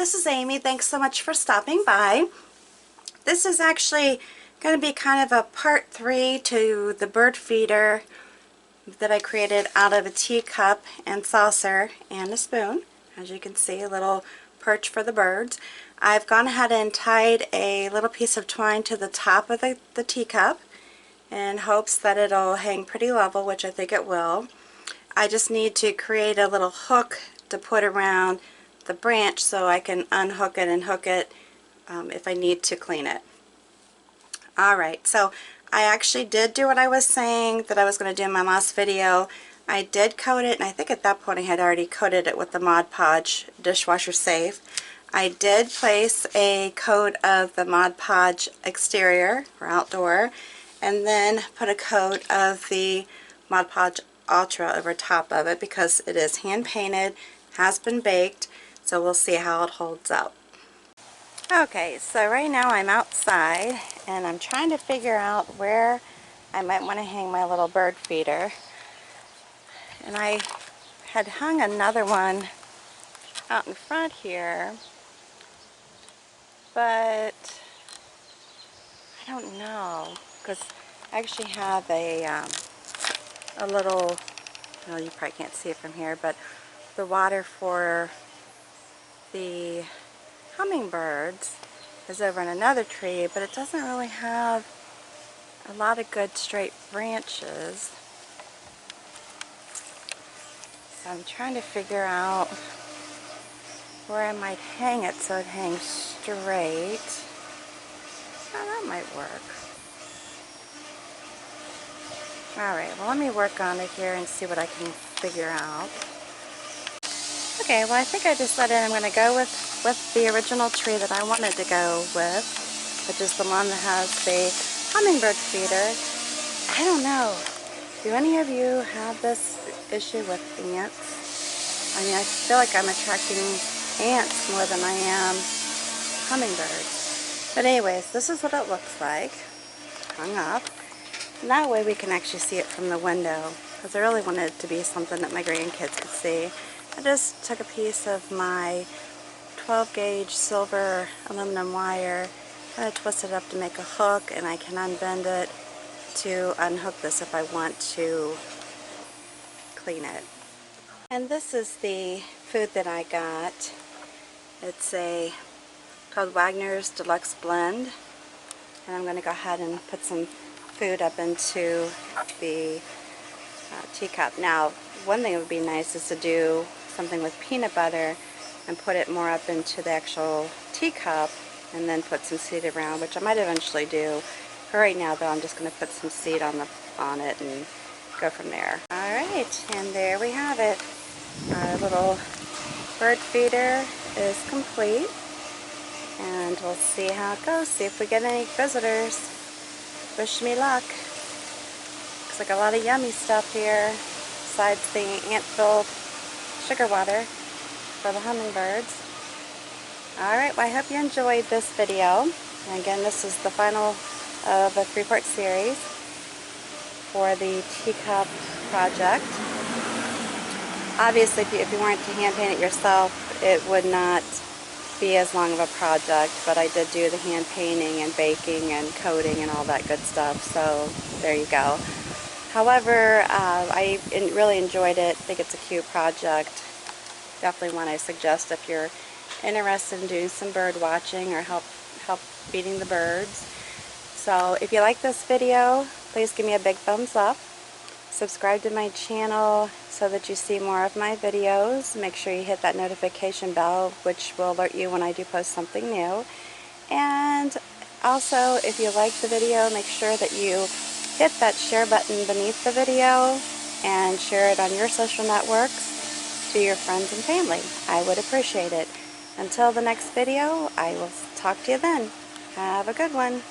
this is Amy. Thanks so much for stopping by. This is actually going to be kind of a part 3 to the bird feeder that I created out of a teacup and saucer and a spoon. As you can see, a little perch for the birds. I've gone ahead and tied a little piece of twine to the top of the teacup in hopes that it'll hang pretty level, which I think it will. I just need to create a little hook to put around the branch so I can unhook it and hook it if I need to clean it. Alright, so I actually did do what I was saying that I was going to do in my last video. I did coat it, and I think at that point I had already coated it with the Mod Podge dishwasher safe. I did place a coat of the Mod Podge exterior or outdoor, and then put a coat of the Mod Podge Ultra over top of it because it is hand painted, has been baked, so we'll see how it holds up. Okay, so right now I'm outside and I'm trying to figure out where I might want to hang my little bird feeder. And I had hung another one out in front here, but I don't know, because I actually have a little, well, you probably can't see it from here, but the water for the hummingbirds is over in another tree, but it doesn't really have a lot of good straight branches. So I'm trying to figure out where I might hang it so it hangs straight. Oh, that might work. Alright, well, let me work on it here and see what I can figure out. Okay, well, I think I decided I'm going to go with the original tree that I wanted to go with, which is the one that has the hummingbird feeder. I don't know. Do any of you have this issue with ants? I mean, I feel like I'm attracting ants more than I am hummingbirds. But anyways, this is what it looks like, hung up. And that way we can actually see it from the window, because I really wanted it to be something that my grandkids could see. I just took a piece of my 12 gauge silver aluminum wire, kind of twisted it up to make a hook, and I can unbend it to unhook this if I want to clean it. And this is the food that I got. It's called Wagner's Deluxe Blend, and I'm going to go ahead and put some food up into the teacup. Now, one thing that would be nice is to do something with peanut butter and put it more up into the actual teacup and then put some seed around, which I might eventually do. For right now, though, I'm just going to put some seed on it and go from there. Alright, and there we have it. Our little bird feeder is complete, and we'll see how it goes, see if we get any visitors. Wish me luck. Looks like a lot of yummy stuff here, besides the ant-filled sugar water for the hummingbirds. Alright, well, I hope you enjoyed this video. And again, this is the final of a 3-part series for the teacup project. Obviously, if you weren't to hand paint it yourself, it would not be as long of a project, but I did do the hand painting and baking and coating and all that good stuff, so there you go. However, I really enjoyed it. I think it's a cute project. Definitely one I suggest if you're interested in doing some bird watching or help feeding the birds. So if you like this video, please give me a big thumbs up. Subscribe to my channel so that you see more of my videos. Make sure you hit that notification bell, which will alert you when I do post something new. And also, if you like the video, make sure that you hit that share button beneath the video and share it on your social networks to your friends and family. I would appreciate it. Until the next video, I will talk to you then. Have a good one.